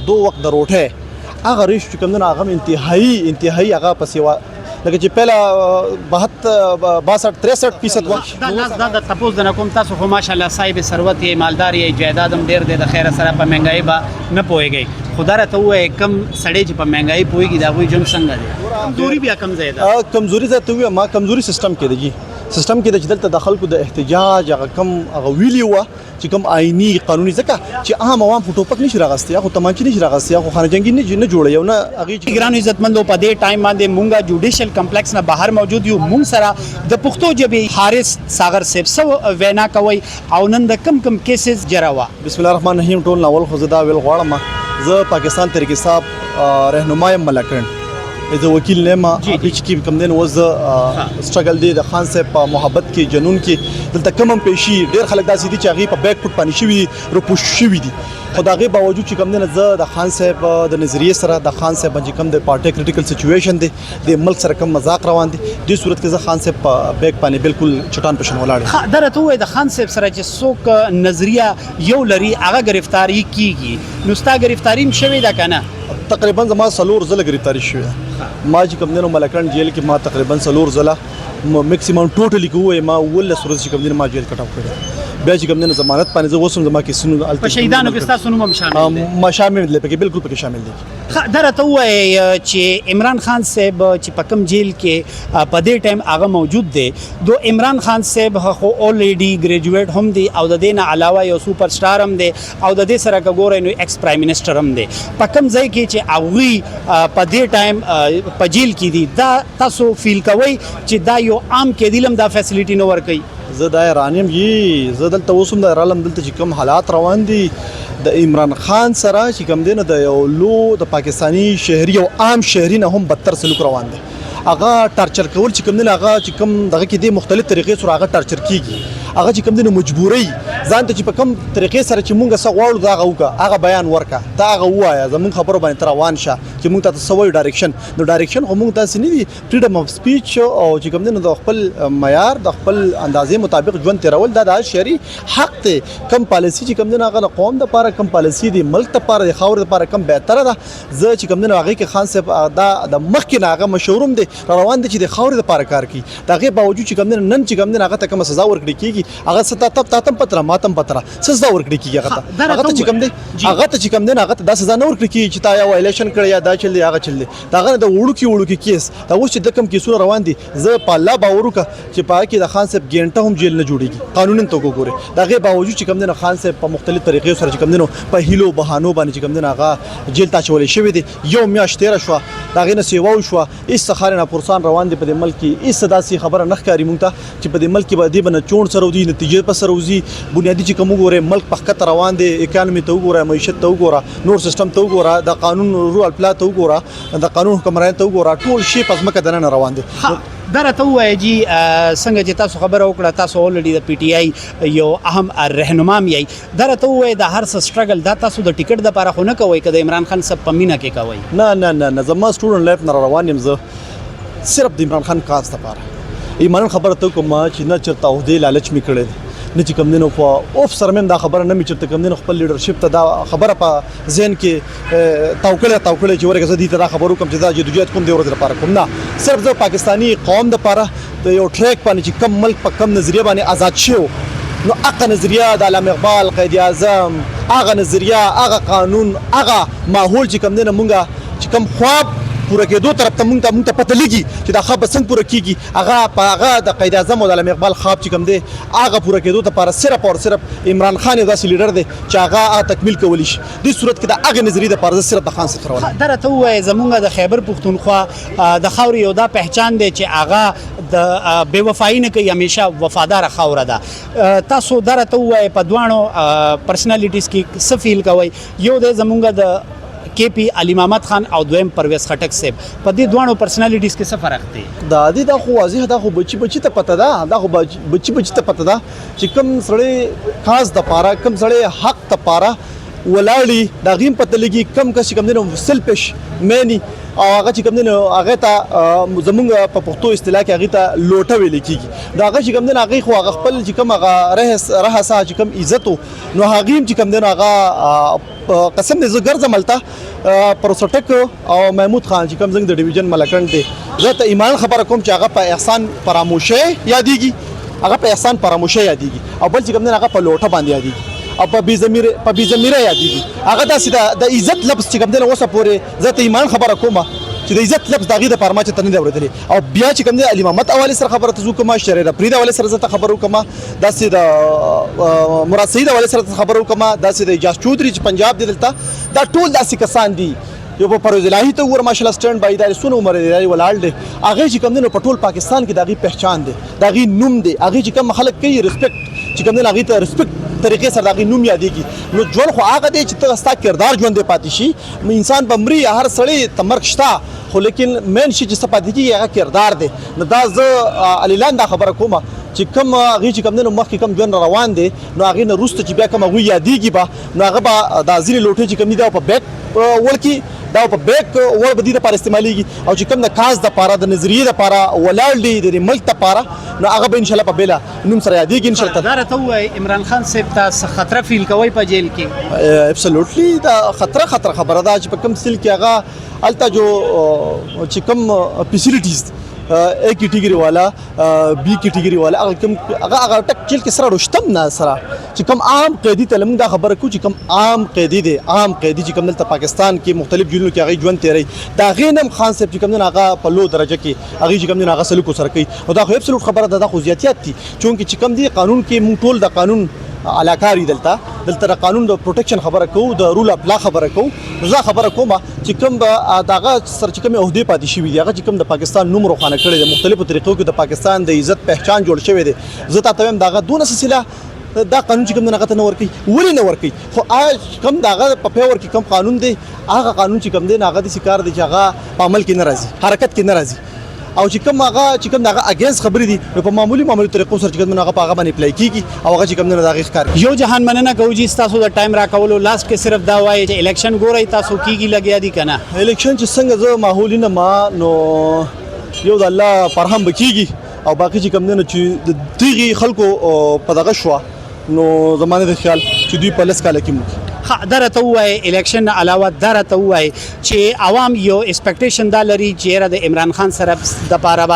دو وخت د روټۍ هغه ریش چې کوم نه هغه انتهایی هغه پسې لکه چې پهله 62-63% وخت دا د تپوس د نکوم تاسو خو ماشاءالله صاحب ثروت یې مالدار یې جایداد هم ډېر دی د خیره سره په مهنګایي به نه پوهېږئ خو دا راته ووایئ کم سړی چې په مهنګایي پوهېږي د هغوی ژوند څنګه دی کمزوري بیا کم ځای ده کمزوري ځای ته ووایه ما کمزوري سیستم کې دی جی سیستم کې د چې دلته د خلکو د احتجاج هغه کم هغه ویلي وه چې کوم آئینی قانوني ځکه چې عام عوام خو ټوپک نشي راغستی یا خو تمانچې نشي راغستی یا خو خانه جنګي نه جوړوي او نه هغې ګرانو عزتمندو په دې ټایم باندې مونږه جوډیشل کمپلیکس نه بهر موجود یو مونږ سره د پښتو ژبې حارث ساغر صاحب سو وینا کوي او نن د کم کیسز جراوه بسم الله الرحمن الرحیم ټول ناول خو زه دا ویل غواړم زه پاکستان تحریک انصاف رهنما یم ملکن زه وکیل نه ما هیڅ کې کم دین وز سټرګل دی د خان صاحب په محبت کې جنون کې دلته کم هم پېشي ډېر خلک داسې دي چې هغې په بیک فوټ باندې شوي دي روپوش شوي دي خو د هغې باوجود چې کم دی زه د خان صاحب د نظریې سره د خان صاحب چې کم د پارټي کریټیکل سچویشن دی د ملک سره کم مذاق روان دي دې صورت کې زه خان صاحب په بیک باندې بالکل چټان پشن ولاړ دا راته ووایه د خان صاحب سره چې څوک نظریه یو لري هغه گرفتاری کیږي نو ستا گرفتاری هم شوې ده که نه تقریبا زما 4 ځله گرفتاری شوې ده ما چې کوم دی ملکن جیل کې ما تقریبا 4 ځله میکسیمم ټوټلی کې ووایه ما 19 ورځې چې کوم دی ما جیل کټاو کړی بیا چې کوم دی ضمانت باندې زه اوس هم زما کیسونو په شهیدانو کې ستاسو نوم هم شامل دی ما شامل دی پکې بالکل پکې شامل دی دا راته ووایه چې عمران خان صاحب چې په کوم جیل کې په دې ټایم هغه موجود دی دو عمران خان صاحب خو اولریډي ګریجویټ هم دی او د دې نه علاوه یو سوپر سټار هم دی او د دې سره که ګورئ نو ایکس پرایم منسټر هم دی په کوم ځای کې چې هغوی په دې ټایم په جیل کې دي دا تاسو فیل کوئ چې دا یو عام قیدي هم دا فیسیلیټي نه ورکوي زه دا حیران یم زه دلته اوس هم د رالم دلته چې کوم حالات روان دي د عمران خان سره چې کوم دی نه د یو لو د پاکستانی شهري او عام شهري نه هم بدتر سلوک روان دی هغه ټارچر کول چې کوم دی هغه چې کوم دغه کې دی مختلف طریقې سره هغه ټارچر کیږي هغه چې کوم دی مجبوري ځان ته چې په کوم طریقې سره چې مونږ څه غواړو دا هغه وکړه هغه بیان ورکړه دا هغه ووایه زموږ خبرو باندې ته روان شه چې مونږ ته څه وایو ډایرکشن نو ډایرکشن خو مونږ داسې نه دي فریډم اف سپیچ او چې کوم دی نو د خپل معیار د خپل اندازې مطابق ژوند تېرول دا د شهري حق دی کم پالیسي چې کوم دی هغه د قوم دپاره کم پالیسي دی ملک دپاره د خاورې دپاره کم بهتره ده زه چې کوم دی هغې کې خان صاحب دا د مخکې نه هغه مشوروم دی روان دی چې د خاورې دپاره کار کوي د هغې باوجود چې کوم دی نن چې کوم دی هغه ته کومه سزا ورکړل کېږي هغه څه تا تم پتره ماتم پتره څه سزا ورکړل کېږي هغه ته چې کوم دی هغه ته چې کوم دی هغه ته دا سزا نه ورکړل کېږي چې تا یا وایلیشن کړی یا دا چل دی هغه چل دی د هغه د وړوکي کیس دا اوس چې د کوم کیسونه روان دي زه په الله باور وکړه چې په هغه کې د خان صاحب ګینټه هم جیل نه جوړېږي قانونا ته وګورئ د هغې باوجود چې کوم دی خان صاحب په مختلف طریقې سره چې کوم دی په هیلو بهانو باندې چې کوم دی هغه جیل ته اچولی شوی دی یو میاشت تېره شوه د هغې نه سیوا وشوه هېڅ څه خارې ناپرسان روان دي په دې ملک کې هېڅ داسې خبره نه ښکاري مونږ ته چې په دې ملک کې به دې به نه چونډ سره وځي نتیجې په سره وځي بنیادي چې کوم وګورئ ملک په ښکته روان دی اکانومي ته وګوره معیشت ته وګوره نور سیستم ته وګوره د قانون رول پلا ته وګوره د قانون حکمرانۍ ته وګوره ټول شی په ځمکه دننه روان دی دا راته ووایه جی څنګه چې تاسو خبره وکړه تاسو اولریډي د پی ټی آی یو اهم رهنما م یئ دا راته ووایه د هر څه سټرګل دا تاسو د ټیکټ دپاره خو نه کوئ که د عمران خان صاحب په مینه کې کوئ نه زما سټوډنټ لایف نه روان یم زه صرف د عمران خان کاز دپاره ایمانا خبره ته کوم چې نه چېرته عهدې لالچ مې کړی دی نه چې کوم دی نو په اوف سره مې دا خبره نه مې چېرته کوم دی نو خپل لیډرشپ ته دا خبره په ذهن کې تاو کړی چې ورکه زه دې ته دا خبر وکړم چې دا جدوجہد کوم دی ورځ لپاره کوم نه صرف زه پاکستاني قوم دپاره د یو ټریک باندې چې کم ملک په کم نظریه باندې آزاد شوی نو هغه نظریه د علامه اقبال قائد اعظم هغه نظریه هغه قانون هغه ماحول چې کوم دی نه مونږه چې کوم خواب پوره کېدو طرف ته مونږ ته پته لګي چې دا خواب به څنګه پوره کېږي هغه په هغه د قائد اعظم او د علامه اقبال خواب چې کوم دی هغه پوره کېدو دپاره صرف او صرف عمران خان یو داسې لیډر دی چې هغه تکمیل کولی شي دې صورت کې د هغې نظریې دپاره زه صرف د خان څخه روان دا راته ووایه زمونږ د خیبر پښتونخوا د خاورې یو دا پهچان دی چې هغه د بې وفایي نه کوي همیشه وفاداره خاوره ده تاسو دا راته ووایه په دواړو پرسنالیټیز کې څه فیل کوئ یو دی زمونږ د کے پی علي محمد خان او دویم پرویز خټک صاحب په دې دوانو پرسنالیټیز کې څه فرق دی دا خو واضح دا خو بچی ته پته ده دا خو بچی ته پته ده چې کوم سړی خاص د پاره کوم سړی حق ته پاره ولاړی دا غیم پته لګي کم کس چې کوم دنو سلفش مینی او هغه چې کوم دنو هغه ته زمونږ په پښتو اصطلاح کې هغه ته لوټه ویل کیږي دا هغه چې کوم دنو هغه خو هغه خپل چې کوم هغه رهسا چې کوم عزت نو هغه چې کوم دنو هغه قسم دې زګر زملته پروسټک او محمود خان چې کوم زنګ د ډیویژن ملکن دي زه ته ایمان خبره کوم چې هغه په احسان فراموشه یادېږي هغه په احسان فراموشه یادېږي او بل چې کوم هغه په لوټه باندې یادېږي او په بيزميره یادېږي هغه داسې د عزت لفظ چې کوم اوسه پورې زه ته ایمان خبره کوم چې د عزت لفظ دغه د پرما چې تنه دی ورته او بیا چې کوم علي محمد اولی سره خبره تزو کومه شریره پرید اولی سره زه خبرو کومه داسې د مراد سید اولی سره خبرو کومه داسې د اجاز چودري چې پنجاب دی دلته دا ټول داسې کسان دي یو په پروز الهی ته ور ماشاءالله سټند بای دا سونه عمر دی ولاړ دی هغه چې کوم دنو په ټول پاکستان کې دغه پہچان دی دغه نوم دی هغه چې کوم خلک کوي ریسپیکټ چې کوم دنو هغه ته ریسپیکټ طریقې سره دغه نوم یادېږي نو ژوند خو هغه دی چې ته ستا کردار ژوند پاتې شي انسان بمري هر سړی تمرک شتا خو لیکن مین شي چې سپاتې کیږي هغه کردار دی نو دا زه علیلان دا خبره کومه چې کوم هغه چې کوم نو مخکې کوم ژوند روان دی نو هغه نه روسته چې بیا کوم هغه یادېږي به نو هغه به د ځینې لوټې چې کوم دی په بیک ولکی دا په بیک ور بدی د پر استعماليږي او چې کوم د کاز د پاره د نظریه د پاره ولاړ دی د ملک د پاره نو هغه به ان شاء الله په بلا نوم سره یادېږي ان شاء الله دا راته وای عمران خان صاحب ته خطر فیل کوي په جیل کې ابسولوټلی دا خطر خبره ده چې په کوم سیل کې هغه الته جو چې کوم فیسیلیټیز A کیټګری والا B کیټګری والا هغه ټک چیل کې سره رښتم نه سره چې کوم عام قیدی ته لمږه خبره کو چې کوم عام قیدی دی عام قیدی چې کوم دلته پاکستان کې مختلف جیلونو کې هغه ژوند تیری دا غینم خان صاحب چې کوم نه هغه په لو درجه کې هغه چې کوم نه هغه سلوک سره کوي او دا خو ابسولوټ خبره ده د خصوصیات دي چونکه چې کوم دی قانون کې مونږ ټول د قانون علاقاری دلته د قانون د پروټیکشن خبره کوو د رول اف لا خبره کوو زه خبره کوم چې کوم دغه سر چې کوم عہده پاتې شوی دی هغه چې کوم د پاکستان نوم روښانه کړی د مختلفو طریقو کې د پاکستان د عزت پہچان جوړ شوی دی زه تاسو هم دغه دونه سلسله دا قانون چې کوم نه غته نه ورکی ولې نه ورکی خو کوم دغه په پیور کې کوم قانون دی هغه قانون چې کوم دی هغه د سکار دی چې هغه په عمل کې ناراضي حرکت کې ناراضي او چې کوم هغه اگینست خبرې دي په معمولی طریقو سره چې کوم هغه په هغه باندې اپلای کیږي او هغه چې کوم نه دغه ښکار یو جهان مننه کوي چې تاسو د ټایم را کولو لاست کې صرف دا وایي چې الیکشن ګورئ تاسو کیږي لګیا دي کنه الیکشن چې څنګه زه ماحولي نه ما نو یو د الله پرهم بکیږي او باقي چې کوم نه چې د دغه خلکو په دغه شو نو زمانه د خیال چې دوی په لس کال کې مو درته وای الیکشن علاوه درته وای چې عوام یو ایکسپیکټیشن دا لري چې د عمران خان سره د پاره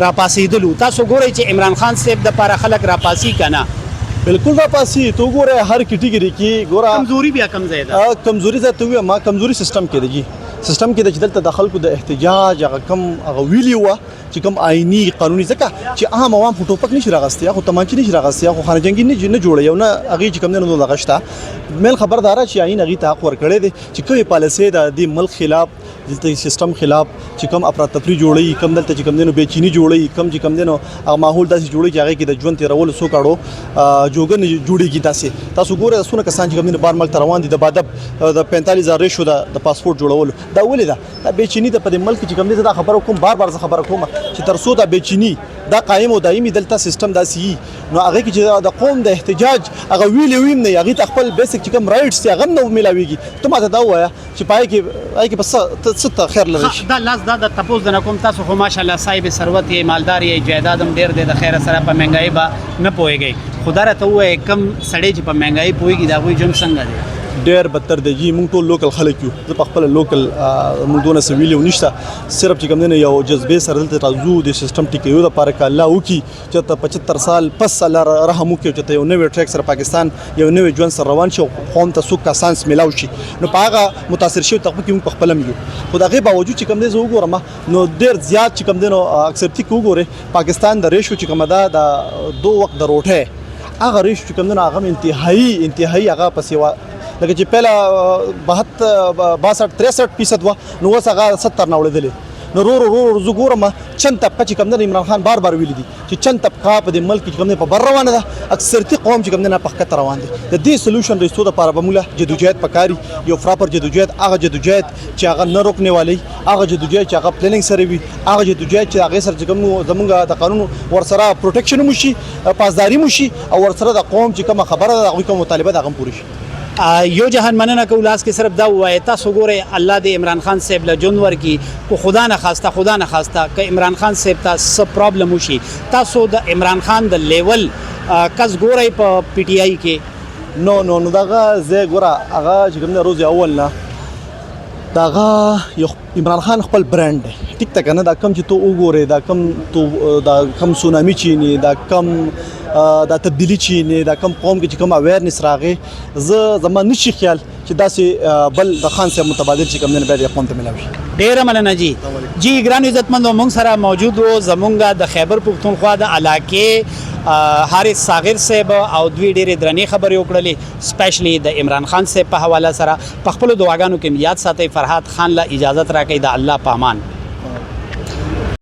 را پاسېدلو تاسو ګورئ چې عمران خان صاحب د پاره خلک را پاسي کنه بالکل را پاسي تو ګوره هر کټګری کې ګوره کمزوري بیا کم زیاده کمزوري زته وي ما کمزوري سیستم کې دی سیستم کې د دلته د خلکو د احتجاج هغه کم هغه ویلی و چې کوم آئینی قانوني ځکه چې عام عوام په ټوپک نشي راغستي خو تمانچې نشي راغستي خو خانه جنگي نه جوړي یو نه هغه چې کوم نه لغښتا مل خبردار چې آئین هغه ته حق ورکړي دي چې کومه پالیسي د ملک خلاف دلته سیستم خلاف چې کوم افراطفری جوړي کوم دلته چې کوم دینو بیچینی جوړي کوم چې کوم دینو ماحول داسې جوړي چې هغه کې د ژوند تیرول سو کاړو جوګن جوړيږي تاسو ګوره سونه کسان چې کوم دینو بار ملک روان دي د بادب د 45000 ریشو د پاسپورت جوړول دا ولې دا بیچینی د په ملک چې کوم دي دا خبرو کوم بار خبره کوم چې تر څو دا بیچینی دا قائم او دایمي دلته سیستم داسي نو هغه کې چې د قوم د احتجاج هغه ویم نه هغه خپل بیسیک چې کوم رائټس هغه نو ملاويږي ته ماته دا وایا چې پای کې بس ست خیر لري دا لاس دا د تپوز د کوم تاسو خو ماشاءالله صاحب ثروت یې مالدار یې جایداد هم ډیر د خیر سره په مهنګای با نه پويږي خدا راته وای کم سړی چې په مهنګای پويږي دا وي جون څنګه دی ډیر بدتر دی جی مونږ ټول لوکل خلک یو زه په خپل لوکل مونږ دونه سویل نشته صرف چې کوم نه یو جذبه سره دلته راځو د سیستم ټیکیو د پاره کله وکي چې ته 75 سال پس الله رحم وکي چې ته یو نوې ټریک سره پاکستان یو نوې ژوند سره روان شي قوم ته سوک کسانس ملاوي شي نو په هغه متاثر شي ته کې په خپلم یو خو دغه باوجود چې کوم دې زه وګورم نو ډیر زیات چې کوم دې نو اکثر تی وګوره پاکستان د ریشو چې کوم دا دو وخت د روټه هغه ریشو چې کوم نه هغه انتهایی هغه پسې لکه چې پهله 62-63% و نو اوس هغه 70 نه وړېدلې نو رو زګورم چند طبقه چې کوم نه عمران خان بار ویل دي چې چند طبقه په دې ملک کې کوم نه په بر روانه ده اکثرتي قوم چې کوم نه په خطر روان دي د دې سولوشن رسو د لپاره بموله جدوجہد پکاري یو پراپر جدوجہد هغه جدوجہد چې هغه نه روکنه والی هغه جدوجہد چې هغه پلانینګ سره وي هغه جدوجہد چې هغه سره کوم زمونږ د قانون ورسره پروټیکشن موشي پاسداري موشي او ورسره د قوم چې کوم خبره د کوم مطالبه د غو پوری شي یو جهان مننه کو لاس کې صرف دا وای تاسو ګوره الله دې عمران خان صاحب له جونور کی کو خدا نه خواسته ک عمران خان صاحب ته څه پرابلم وشي تاسو د عمران خان د لیول کس ګورای په پی ټی آی کې نو دغه زه ګوره هغه چې کوم نه روز اول نه دغه یو عمران خان خپل برانډ دی ټیک ته کنه دا کم چې تو وګوره دا کم سونامي چینی دا کم دا تبدیلی چینی دا کم قوم کې چې کوم اویرنس راغی زما نشي خیال چې داسې بل د خان صاحب متبادل چې کوم نه به قوم ته ملاوي ډیره مننه جی ګران عزتمندو موږ سره موجود وو زمونږ د خیبر پختونخوا د علاقې حارث صاغر صاحب او دوی ډېرې درنې خبرې وکړلې سپیشلی د عمران خان صاحب په حواله سره په خپلو دعاګانو کې یاد ساتئ فرحات خان له اجازت راکړئ د الله په امان